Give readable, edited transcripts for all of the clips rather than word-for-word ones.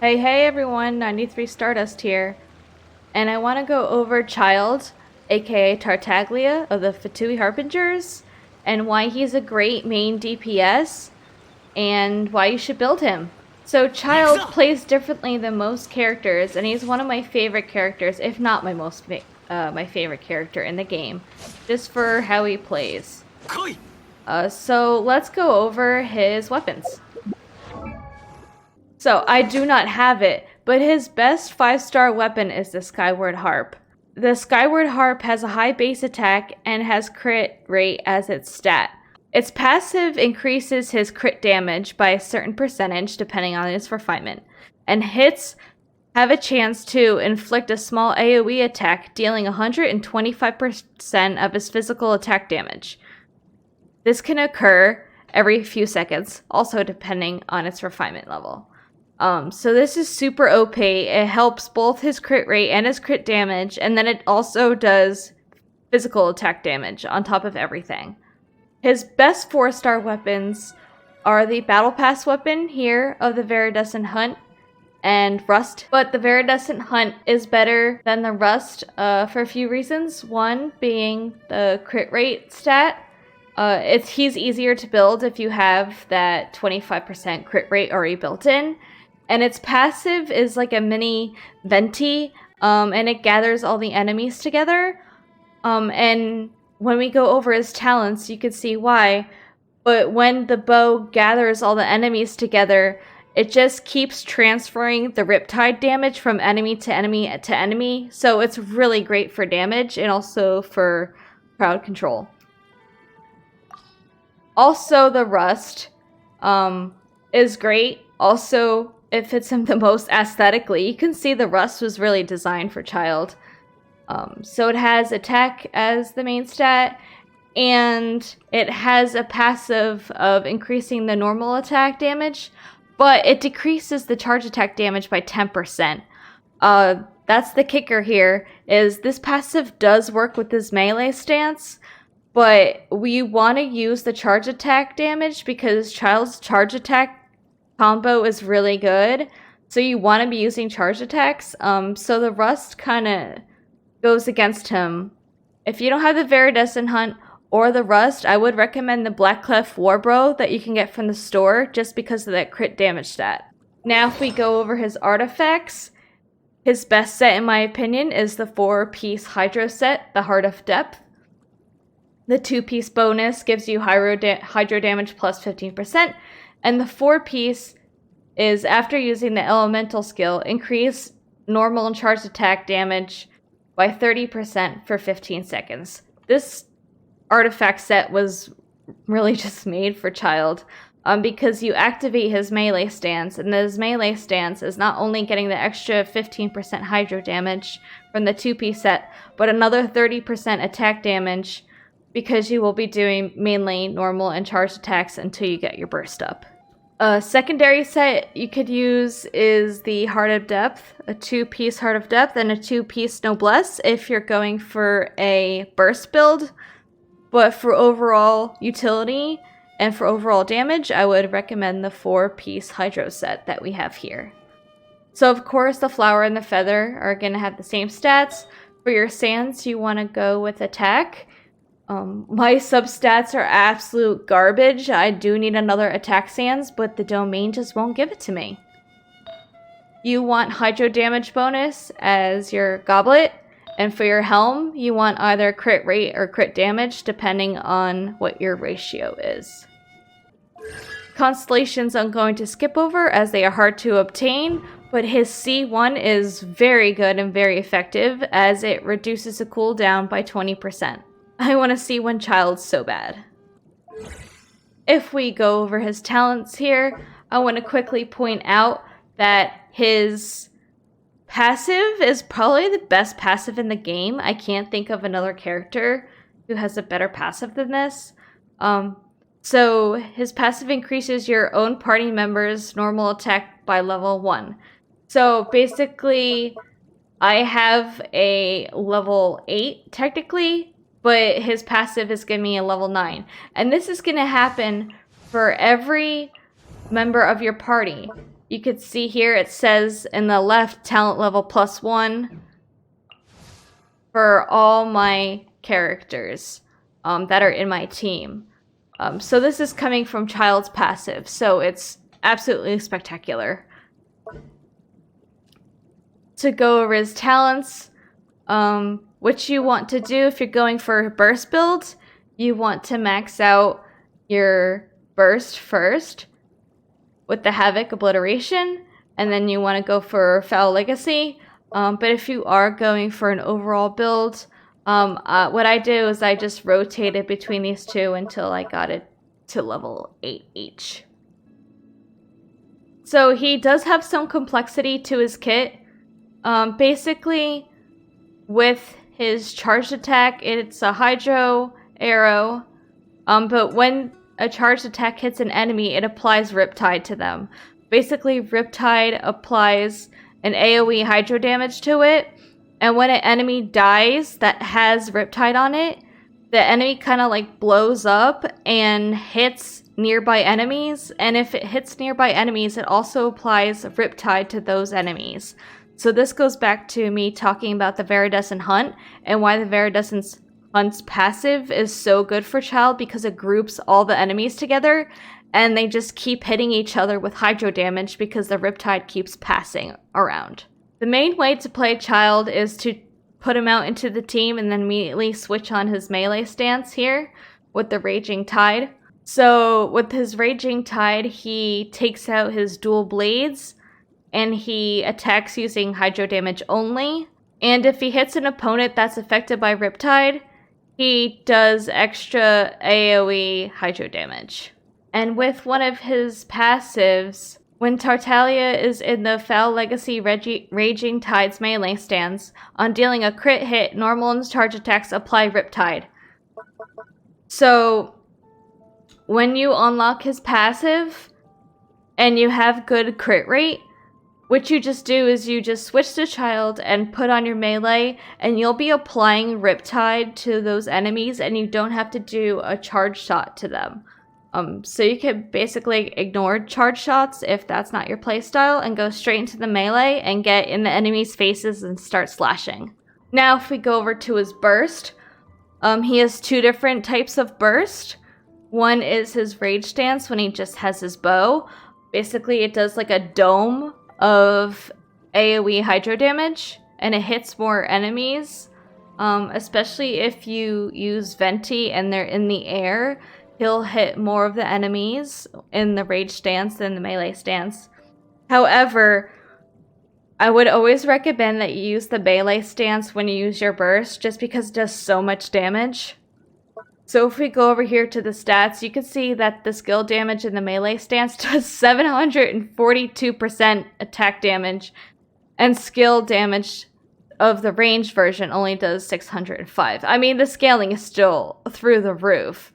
Hey everyone, 93 Stardust here, and I want to go over Childe, aka Tartaglia of the Fatui Harbingers, and why he's a great main DPS, and why you should build him. So Childe plays differently than most characters, and he's one of my favorite characters, if not my favorite character in the game, just for how he plays. So let's go over his weapons. So, I do not have it, but his best 5-star weapon is the Skyward Harp. The Skyward Harp has a high base attack and has crit rate as its stat. Its passive increases his crit damage by a certain percentage depending on its refinement, and hits have a chance to inflict a small AoE attack dealing 125% of his physical attack damage. This can occur every few seconds, also depending on its refinement level. So this is super OP. It helps both his crit rate and his crit damage, and then it also does physical attack damage on top of everything. His best 4-star weapons are the Battle Pass weapon here of the Viridescent Hunt and Rust, but the Viridescent Hunt is better than the Rust for a few reasons. One being the crit rate stat. He's easier to build if you have that 25% crit rate already built in. And its passive is like a mini venti, and it gathers all the enemies together. And when we go over his talents, you can see why. But when the bow gathers all the enemies together, it just keeps transferring the riptide damage from enemy to enemy to enemy. So it's really great for damage and also for crowd control. Also, the Rust is great. Also, it fits him the most aesthetically. You can see the Rust was really designed for Childe. So it has attack as the main stat, and it has a passive of increasing the normal attack damage, but it decreases the charge attack damage by 10%. That's the kicker here, is this passive does work with his melee stance, but we want to use the charge attack damage because Childe's charge attack combo is really good, so you want to be using charge attacks. So the Rust kind of goes against him. If you don't have the Viridescent Hunt or the Rust, I would recommend the Blackcliff Warbow that you can get from the store just because of that crit damage stat. Now if we go over his artifacts, his best set in my opinion is the 4-piece Hydro set, the Heart of Depth. The 2-piece bonus gives you hydro damage plus 15%. And the 4-piece is, after using the elemental skill, increase normal and charged attack damage by 30% for 15 seconds. This artifact set was really just made for Childe, because you activate his melee stance, and his melee stance is not only getting the extra 15% hydro damage from the 2-piece set, but another 30% attack damage because you will be doing mainly normal and charged attacks until you get your burst up. A secondary set you could use is the Heart of Depth, a 2-piece Heart of Depth and a 2-piece Noblesse if you're going for a burst build. But for overall utility and for overall damage, I would recommend the 4-piece Hydro set that we have here. So of course the Flower and the Feather are going to have the same stats. For your sands, you want to go with attack. My substats are absolute garbage. I do need another attack sands, but the domain just won't give it to me. You want hydro damage bonus as your goblet, and for your helm, you want either crit rate or crit damage depending on what your ratio is. Constellations I'm going to skip over as they are hard to obtain, but his C1 is very good and very effective as it reduces the cooldown by 20%. I want to see one Childe so bad. If we go over his talents here, I want to quickly point out that his passive is probably the best passive in the game. I can't think of another character who has a better passive than this. So his passive increases your own party member's normal attack by level 1. So basically, I have a level 8 technically, but his passive is giving me a level 9. And this is going to happen for every member of your party. You could see here it says in the left talent level +1 for all my characters that are in my team. So this is coming from Childe's passive, so it's absolutely spectacular. To go over his talents, what you want to do if you're going for a burst build, you want to max out your burst first with the Havoc Obliteration, and then you want to go for Foul Legacy. But if you are going for an overall build, what I do is I just rotated between these two until I got it to level 8 each. So he does have some complexity to his kit. Basically, with his charged attack, it's a Hydro Arrow, but when a charged attack hits an enemy, it applies Riptide to them. Basically, Riptide applies an AoE Hydro damage to it, and when an enemy dies that has Riptide on it, the enemy kind of like blows up and hits nearby enemies, and if it hits nearby enemies, it also applies Riptide to those enemies. So this goes back to me talking about the Viridescent Hunt and why the Viridescent Hunt's passive is so good for Childe, because it groups all the enemies together and they just keep hitting each other with Hydro damage because the Riptide keeps passing around. The main way to play Childe is to put him out into the team and then immediately switch on his melee stance here with the Raging Tide. So with his Raging Tide, he takes out his dual blades and he attacks using Hydro damage only. And if he hits an opponent that's affected by Riptide, he does extra AoE Hydro damage. And with one of his passives, when Tartaglia is in the Foul Legacy Raging Tide's melee stance, on dealing a crit hit, normal and charge attacks apply Riptide. So when you unlock his passive and you have good crit rate, what you just do is you just switch to Childe and put on your melee, and you'll be applying Riptide to those enemies, and you don't have to do a charge shot to them. So you can basically ignore charge shots if that's not your playstyle and go straight into the melee and get in the enemies' faces and start slashing. Now if we go over to his burst, he has two different types of burst. One is his rage stance when he just has his bow. Basically it does like a dome of AoE Hydro damage, and it hits more enemies, especially if you use Venti and they're in the air. He'll hit more of the enemies in the rage stance than the melee stance. However, I would always recommend that you use the melee stance when you use your burst, just because it does so much damage. So if we go over here to the stats, you can see that the skill damage in the melee stance does 742% attack damage, and skill damage of the ranged version only does 605. I mean, the scaling is still through the roof.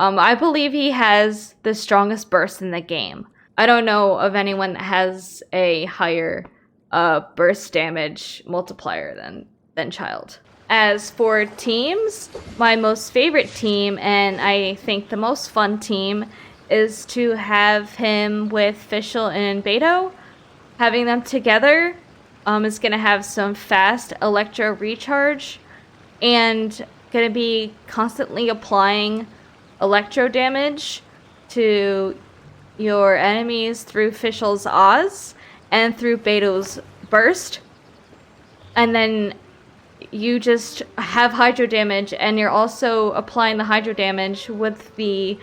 I believe he has the strongest burst in the game. I don't know of anyone that has a higher burst damage multiplier than Childe. As for teams, my most favorite team, and I think the most fun team, is to have him with Fischl and Beto. Having them together is going to have some fast electro recharge and going to be constantly applying electro damage to your enemies through Fischl's Oz and through Beto's burst. And then you just have Hydro damage, and you're also applying the Hydro damage with the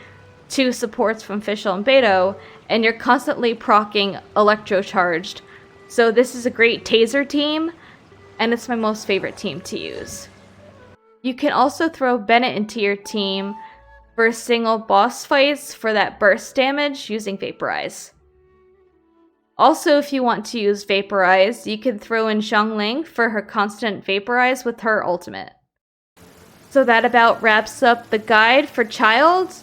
two supports from Fischl and Beto, and you're constantly proccing electro-charged. So this is a great taser team, and it's my most favorite team to use. You can also throw Bennett into your team for single boss fights for that burst damage using Vaporize. Also, if you want to use Vaporize, you can throw in Xiangling for her constant Vaporize with her ultimate. So that about wraps up the guide for Childe.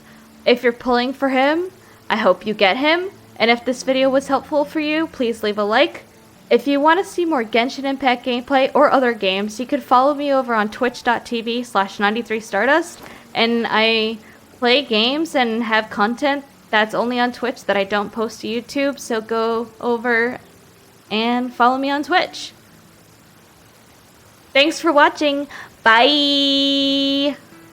If you're pulling for him, I hope you get him. And if this video was helpful for you, please leave a like. If you want to see more Genshin Impact gameplay or other games, you could follow me over on twitch.tv/93stardust, and I play games and have content that's only on Twitch that I don't post to YouTube, so go over and follow me on Twitch. Thanks for watching. Bye!